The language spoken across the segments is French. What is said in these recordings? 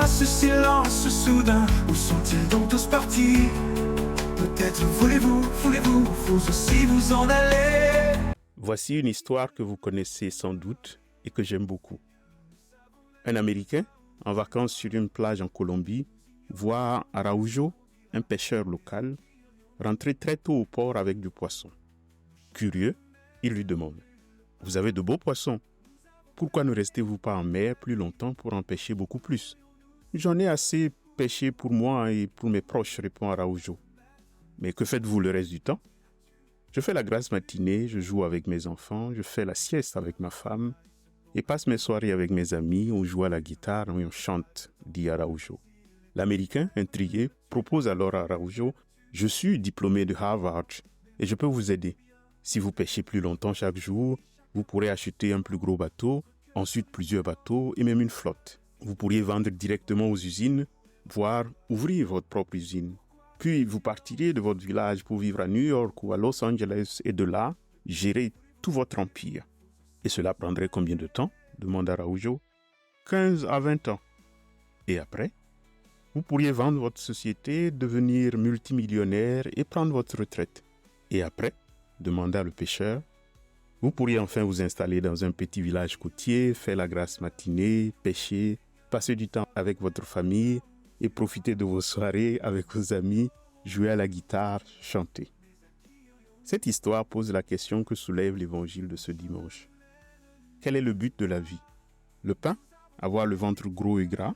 pourquoi ce silence soudain? Où sont-ils donc tous partis? Peut-être voulez-vous vous aussi vous en aller? Voici une histoire que vous connaissez sans doute et que j'aime beaucoup. Un Américain, en vacances sur une plage en Colombie, voit Araujo, un pêcheur local, rentrer très tôt au port avec du poisson. Curieux, il lui demande « Vous avez de beaux poissons. Pourquoi ne restez-vous pas en mer plus longtemps pour en pêcher beaucoup plus ?»« J'en ai assez pêché pour moi et pour mes proches, répond Araujo. Mais que faites-vous le reste du temps ? Je fais la grasse matinée, je joue avec mes enfants, je fais la sieste avec ma femme et passe mes soirées avec mes amis, on joue à la guitare et on chante, dit Araujo. L'Américain, intrigué, propose alors à Araujo « Je suis diplômé de Harvard et je peux vous aider. Si vous pêchez plus longtemps chaque jour, vous pourrez acheter un plus gros bateau, ensuite plusieurs bateaux et même une flotte. Vous pourriez vendre directement aux usines, voire ouvrir votre propre usine. Puis vous partirez de votre village pour vivre à New York ou à Los Angeles et de là, gérer tout votre empire. Et cela prendrait combien de temps ? Demanda Araujo. 15 à 20 ans. Et après ? Vous pourriez vendre votre société, devenir multimillionnaire et prendre votre retraite. Et après ? Demanda le pêcheur. Vous pourriez enfin vous installer dans un petit village côtier, faire la grasse matinée, pêcher, passer du temps avec votre famille et profiter de vos soirées avec vos amis, jouer à la guitare, chanter. Cette histoire pose la question que soulève l'évangile de ce dimanche. Quel est le but de la vie ? Le pain, avoir le ventre gros et gras,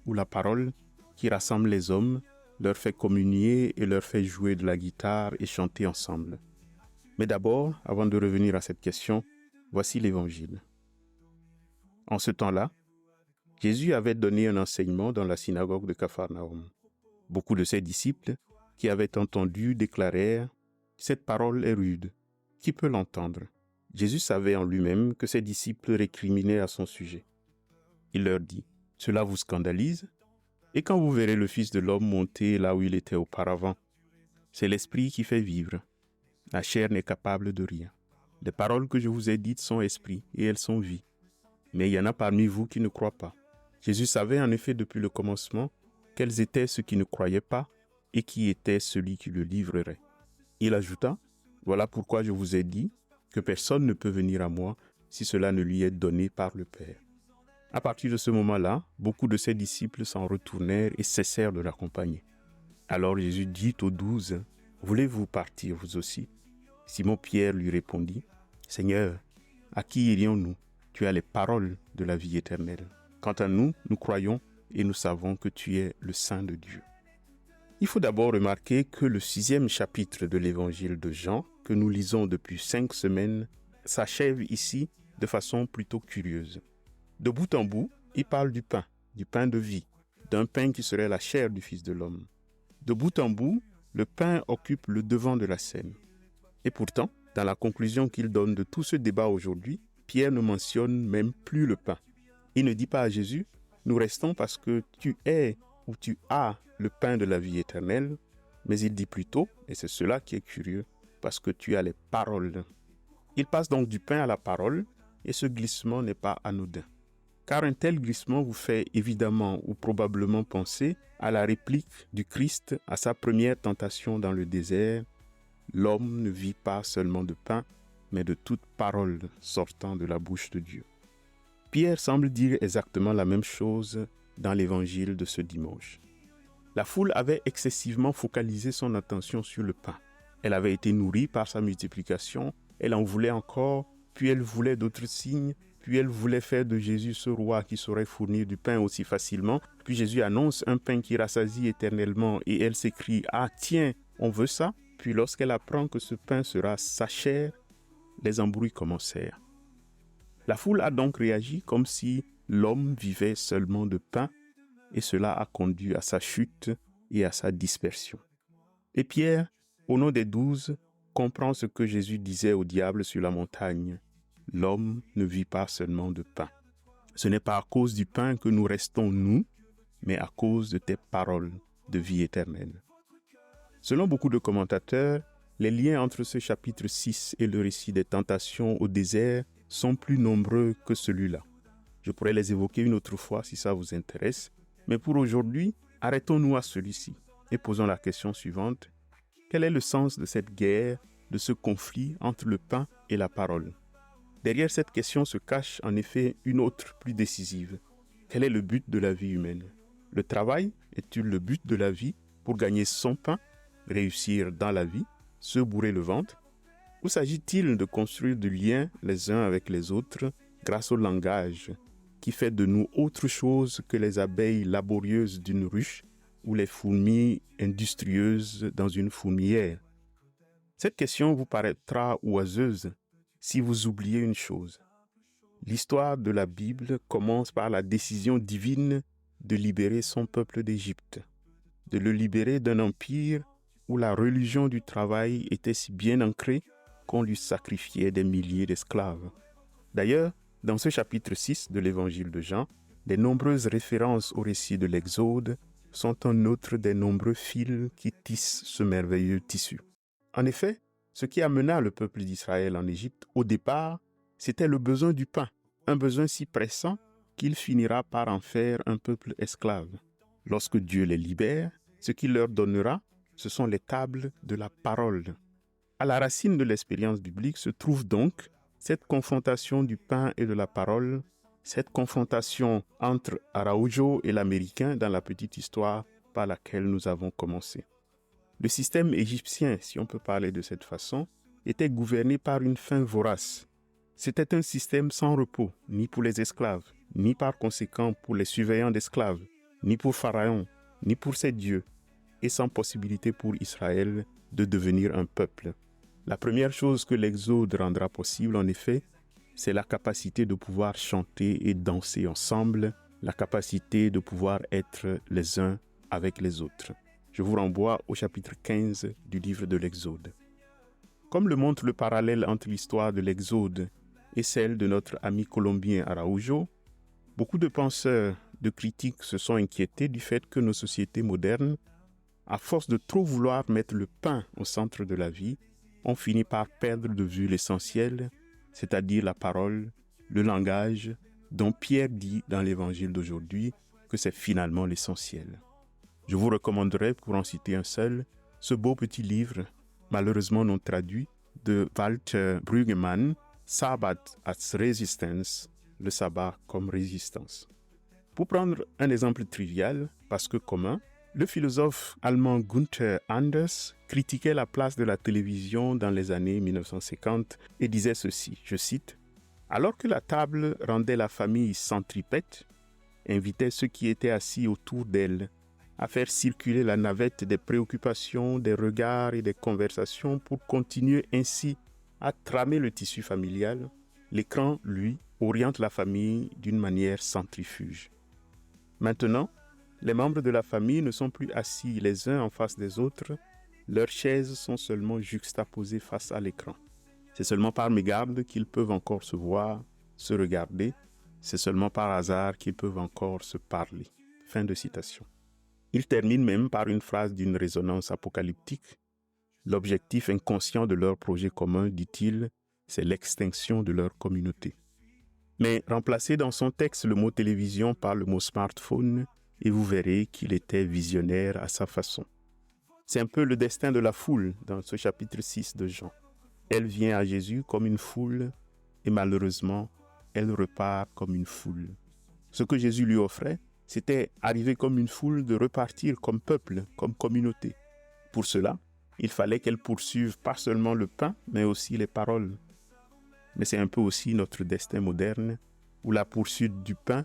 ou la parole qui rassemble les hommes, leur fait communier et leur fait jouer de la guitare et chanter ensemble ? Mais d'abord, avant de revenir à cette question, voici l'évangile. En ce temps-là, Jésus avait donné un enseignement dans la synagogue de Capharnaüm. Beaucoup de ses disciples, qui avaient entendu, déclarèrent « Cette parole est rude. Qui peut l'entendre ?» Jésus savait en lui-même que ses disciples récriminaient à son sujet. Il leur dit « Cela vous scandalise ? Et quand vous verrez le Fils de l'homme monter là où il était auparavant, c'est l'Esprit qui fait vivre. La chair n'est capable de rien. Les paroles que je vous ai dites sont esprit et elles sont vie. Mais il y en a parmi vous qui ne croient pas. » Jésus savait en effet depuis le commencement quels étaient ceux qui ne croyaient pas et qui était celui qui le livrerait. Il ajouta, « Voilà pourquoi je vous ai dit que personne ne peut venir à moi si cela ne lui est donné par le Père. » À partir de ce moment-là, beaucoup de ses disciples s'en retournèrent et cessèrent de l'accompagner. Alors Jésus dit aux 12, « Voulez-vous partir vous aussi ?» Simon-Pierre lui répondit, « Seigneur, à qui irions-nous ? Tu as les paroles de la vie éternelle. Quant à nous, nous croyons et nous savons que tu es le Saint de Dieu. » Il faut d'abord remarquer que le 6e chapitre de l'évangile de Jean, que nous lisons depuis 5 semaines, s'achève ici de façon plutôt curieuse. De bout en bout, il parle du pain de vie, d'un pain qui serait la chair du Fils de l'homme. De bout en bout, le pain occupe le devant de la scène. Et pourtant, dans la conclusion qu'il donne de tout ce débat aujourd'hui, Pierre ne mentionne même plus le pain. Il ne dit pas à Jésus, « Nous restons parce que tu es ou tu as le pain de la vie éternelle », mais il dit plutôt, et c'est cela qui est curieux, parce que tu as les paroles. Il passe donc du pain à la parole, et ce glissement n'est pas anodin. Car un tel glissement vous fait évidemment ou probablement penser à la réplique du Christ à sa première tentation dans le désert. L'homme ne vit pas seulement de pain, mais de toute parole sortant de la bouche de Dieu. Pierre semble dire exactement la même chose dans l'évangile de ce dimanche. La foule avait excessivement focalisé son attention sur le pain. Elle avait été nourrie par sa multiplication, elle en voulait encore, puis elle voulait d'autres signes, puis elle voulait faire de Jésus ce roi qui saurait fournir du pain aussi facilement. Puis Jésus annonce un pain qui rassasie éternellement et elle s'écrie « Ah tiens, on veut ça ?» Puis lorsqu'elle apprend que ce pain sera sa chair, les embrouilles commencèrent. La foule a donc réagi comme si l'homme vivait seulement de pain et cela a conduit à sa chute et à sa dispersion. Et Pierre, au nom des 12, comprend ce que Jésus disait au diable sur la montagne. L'homme ne vit pas seulement de pain. Ce n'est pas à cause du pain que nous restons nous, mais à cause de tes paroles de vie éternelle. Selon beaucoup de commentateurs, les liens entre ce chapitre 6 et le récit des tentations au désert sont plus nombreux que celui-là. Je pourrais les évoquer une autre fois si ça vous intéresse, Mais pour aujourd'hui, arrêtons-nous à celui-ci et posons la question suivante. Quel est le sens de cette guerre, de ce conflit entre le pain et la parole? Derrière cette question se cache en effet une autre plus décisive. Quel est le but de la vie humaine? Le travail est-il le but de la vie pour gagner son pain, réussir dans la vie, se bourrer le ventre? Ou s'agit-il de construire du lien les uns avec les autres grâce au langage qui fait de nous autre chose que les abeilles laborieuses d'une ruche ou les fourmis industrieuses dans une fourmilière? Cette question vous paraîtra oiseuse si vous oubliez une chose. L'histoire de la Bible commence par la décision divine de libérer son peuple d'Égypte, de le libérer d'un empire où la religion du travail était si bien ancrée qu'on lui sacrifiait des milliers d'esclaves. D'ailleurs, dans ce chapitre 6 de l'Évangile de Jean, les nombreuses références au récit de l'Exode sont un autre des nombreux fils qui tissent ce merveilleux tissu. En effet, ce qui amena le peuple d'Israël en Égypte au départ, c'était le besoin du pain, un besoin si pressant qu'il finira par en faire un peuple esclave. Lorsque Dieu les libère, ce qu'il leur donnera, ce sont les tables de la parole. À la racine de l'expérience biblique se trouve donc cette confrontation du pain et de la parole, cette confrontation entre Araujo et l'Américain dans la petite histoire par laquelle nous avons commencé. Le système égyptien, si on peut parler de cette façon, était gouverné par une faim vorace. C'était un système sans repos, ni pour les esclaves, ni par conséquent pour les surveillants d'esclaves, ni pour Pharaon, ni pour ses dieux, et sans possibilité pour Israël de devenir un peuple. La première chose que l'Exode rendra possible, en effet, c'est la capacité de pouvoir chanter et danser ensemble, la capacité de pouvoir être les uns avec les autres. Je vous renvoie au chapitre 15 du livre de l'Exode. Comme le montre le parallèle entre l'histoire de l'Exode et celle de notre ami colombien Araujo, beaucoup de penseurs, de critiques se sont inquiétés du fait que nos sociétés modernes, à force de trop vouloir mettre le pain au centre de la vie, ont fini par perdre de vue l'essentiel, c'est-à-dire la parole, le langage, dont Pierre dit dans l'évangile d'aujourd'hui que c'est finalement l'essentiel. Je vous recommanderais, pour en citer un seul, ce beau petit livre, malheureusement non traduit, de Walter Brueggemann, Sabbat als Resistance, le sabbat comme résistance. Pour prendre un exemple trivial, parce que commun, le philosophe allemand Günther Anders critiquait la place de la télévision dans les années 1950 et disait ceci, je cite, « Alors que la table rendait la famille centripète, invitait ceux qui étaient assis autour d'elle à faire circuler la navette des préoccupations, des regards et des conversations pour continuer ainsi à tramer le tissu familial, l'écran, lui, oriente la famille d'une manière centrifuge. Maintenant, les membres de la famille ne sont plus assis les uns en face des autres, leurs chaises sont seulement juxtaposées face à l'écran. C'est seulement par mégarde qu'ils peuvent encore se voir, se regarder, c'est seulement par hasard qu'ils peuvent encore se parler. » Fin de citation. Il termine même par une phrase d'une résonance apocalyptique. L'objectif inconscient de leur projet commun, dit-il, c'est l'extinction de leur communauté. Mais remplacez dans son texte le mot télévision par le mot smartphone et vous verrez qu'il était visionnaire à sa façon. C'est un peu le destin de la foule dans ce chapitre 6 de Jean. Elle vient à Jésus comme une foule et malheureusement, elle repart comme une foule. Ce que Jésus lui offrait, c'était arriver comme une foule de repartir comme peuple, comme communauté. Pour cela, il fallait qu'elle poursuive pas seulement le pain, mais aussi les paroles. Mais c'est un peu aussi notre destin moderne, où la poursuite du pain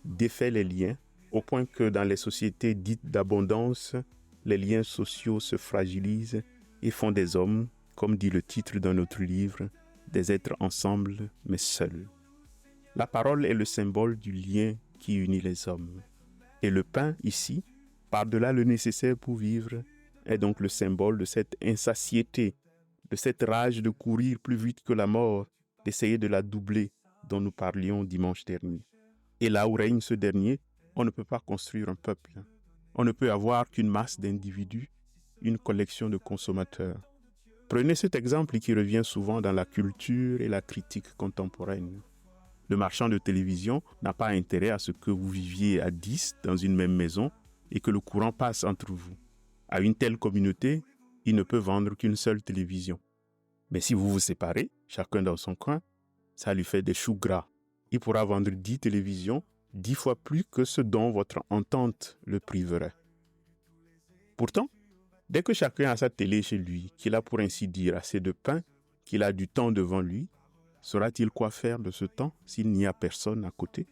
défait les liens, au point que dans les sociétés dites d'abondance, les liens sociaux se fragilisent et font des hommes, comme dit le titre d'un autre livre, des êtres ensemble, mais seuls. La parole est le symbole du lien qui unit les hommes. Et le pain, ici, par-delà le nécessaire pour vivre, est donc le symbole de cette insatiété, de cette rage de courir plus vite que la mort, d'essayer de la doubler dont nous parlions dimanche dernier. Et là où règne ce dernier, on ne peut pas construire un peuple. On ne peut avoir qu'une masse d'individus, une collection de consommateurs. Prenez cet exemple qui revient souvent dans la culture et la critique contemporaine. Le marchand de télévision n'a pas intérêt à ce que vous viviez à 10 dans une même maison et que le courant passe entre vous. À une telle communauté, il ne peut vendre qu'une seule télévision. Mais si vous vous séparez, chacun dans son coin, ça lui fait des choux gras. Il pourra vendre 10 télévisions, 10 fois plus que ce dont votre entente le priverait. Pourtant, dès que chacun a sa télé chez lui, qu'il a pour ainsi dire assez de pain, qu'il a du temps devant lui, saura-t-il quoi faire de ce temps s'il n'y a personne à côté?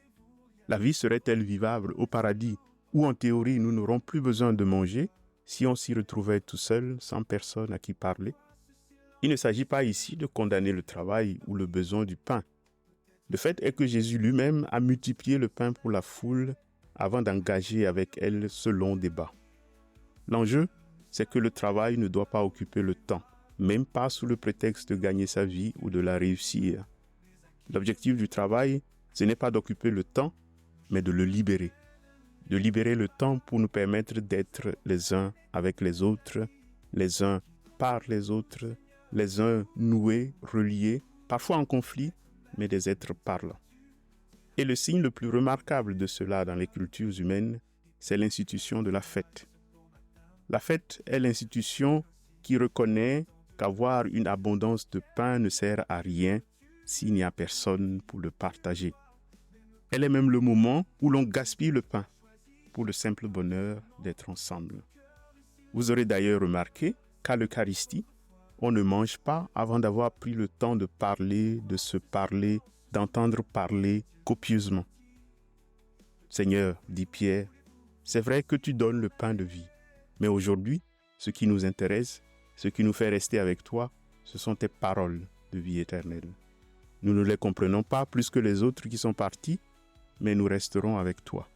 La vie serait-elle vivable au paradis où en théorie nous n'aurons plus besoin de manger si on s'y retrouvait tout seul sans personne à qui parler? Il ne s'agit pas ici de condamner le travail ou le besoin du pain. Le fait est que Jésus lui-même a multiplié le pain pour la foule avant d'engager avec elle ce long débat. L'enjeu, c'est que le travail ne doit pas occuper le temps, même pas sous le prétexte de gagner sa vie ou de la réussir. L'objectif du travail, ce n'est pas d'occuper le temps, mais de le libérer. De libérer le temps pour nous permettre d'être les uns avec les autres, les uns par les autres, les uns noués, reliés, parfois en conflit, mais des êtres parlants. Et le signe le plus remarquable de cela dans les cultures humaines, c'est l'institution de la fête. La fête est l'institution qui reconnaît qu'avoir une abondance de pain ne sert à rien s'il n'y a personne pour le partager. Elle est même le moment où l'on gaspille le pain pour le simple bonheur d'être ensemble. Vous aurez d'ailleurs remarqué qu'à l'Eucharistie, on ne mange pas avant d'avoir pris le temps de parler, de se parler, d'entendre parler copieusement. Seigneur, dit Pierre, c'est vrai que tu donnes le pain de vie, mais aujourd'hui, ce qui nous intéresse, ce qui nous fait rester avec toi, ce sont tes paroles de vie éternelle. Nous ne les comprenons pas plus que les autres qui sont partis, mais nous resterons avec toi.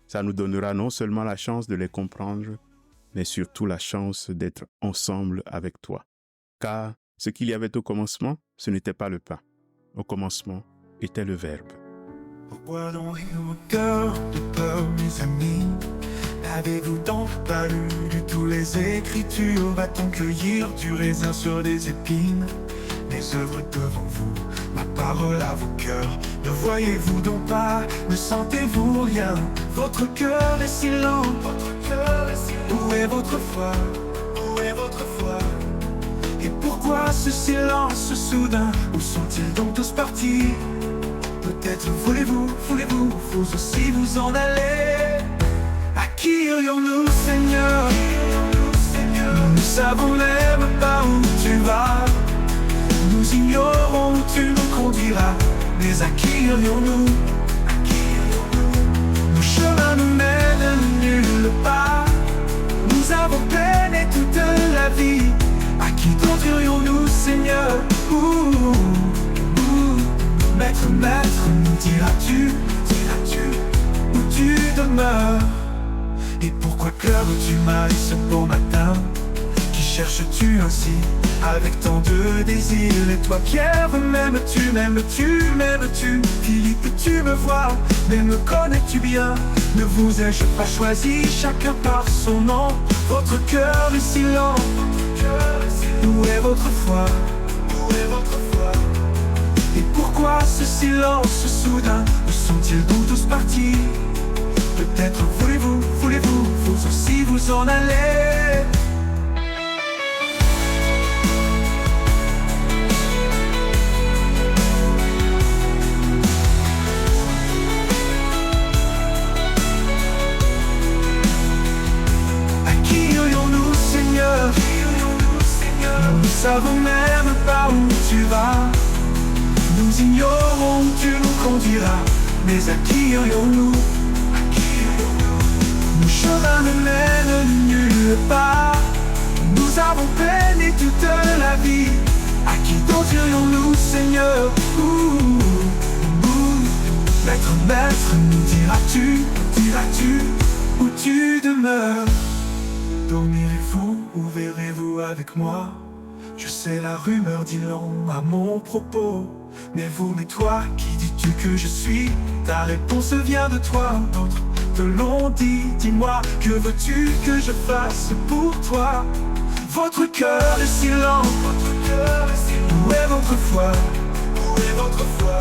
Ça nous donnera non seulement la chance de les comprendre, mais surtout la chance d'être ensemble avec toi. Car ce qu'il y avait au commencement, ce n'était pas le pain. Au commencement était le Verbe. Pourquoi donc au cœur de peur, mes amis? N'avez-vous donc pas lu tous les Écritures? Va-t-on cueillir du raisin sur des épines? Mes œuvres devant vous, ma parole à vos cœurs. Ne voyez-vous donc pas, ne sentez-vous rien? Votre cœur est si lent, Où est votre foi? Où est votre foi? Et pourquoi ce silence soudain? Où sont-ils donc tous partis? Peut-être voulez-vous vous aussi vous en aller? À qui irions-nous, Seigneur? Nous ne savons même pas où tu vas. Nous ignorons où tu nous conduiras. Mais à qui irions-nous? Nos chemins nous mènent nulle part. Nous avons peiné toute la vie. À qui donc irions-nous, Seigneur? Maître, nous diras-tu où tu demeures? Et pourquoi pleures-tu, Marie, ce beau matin? Qui cherches-tu ainsi, avec tant de désir? Et toi, Pierre, m'aimes-tu? Philippe, tu me vois, mais me connais-tu bien? Ne vous ai-je pas choisi, chacun par son nom? Votre cœur est si lent. Où est votre foi? Où est votre foi? Et pourquoi ce silence soudain? Où sont-ils donc tous partis? Peut-être voulez-vous vous aussi vous en aller? À qui irions-nous, Seigneur? Nous ne savons même pas où tu vas. Nous ignorons où tu nous conduiras. Mais à qui irions-nous? Nos chemins ne mènent nulle part. Nous avons peiné toute la vie. À qui donc irions-nous, Seigneur? Maître, nous diras-tu où tu demeures? Dormirez-vous ou verrez-vous avec moi? Je sais, la rumeur dit long à mon propos. Mais toi, qui dis-tu que je suis? Ta réponse vient de toi, d'autres te l'ont dit. Dis-moi, que veux-tu que je fasse pour toi? Votre cœur est si lent. Où est votre foi? Où est votre foi?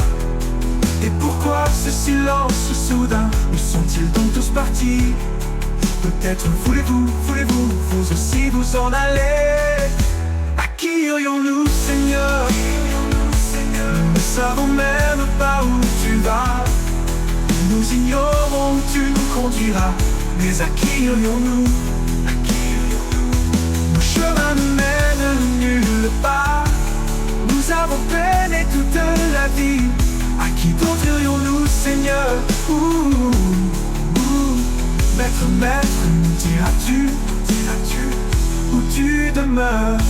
Et Pourquoi ce silence soudain? Où sont-ils donc tous partis? Peut-être voulez-vous vous aussi vous en aller? À qui irions-nous, Seigneur? Nous ne savons même pas où tu vas. Nous ignorons où tu nous conduiras. Mais à qui irions-nous? Nos chemins ne mènent nulle part. Nous avons peiné toute la vie. À qui d'autre irions-nous, Seigneur? Maître, nous diras-tu où tu demeures?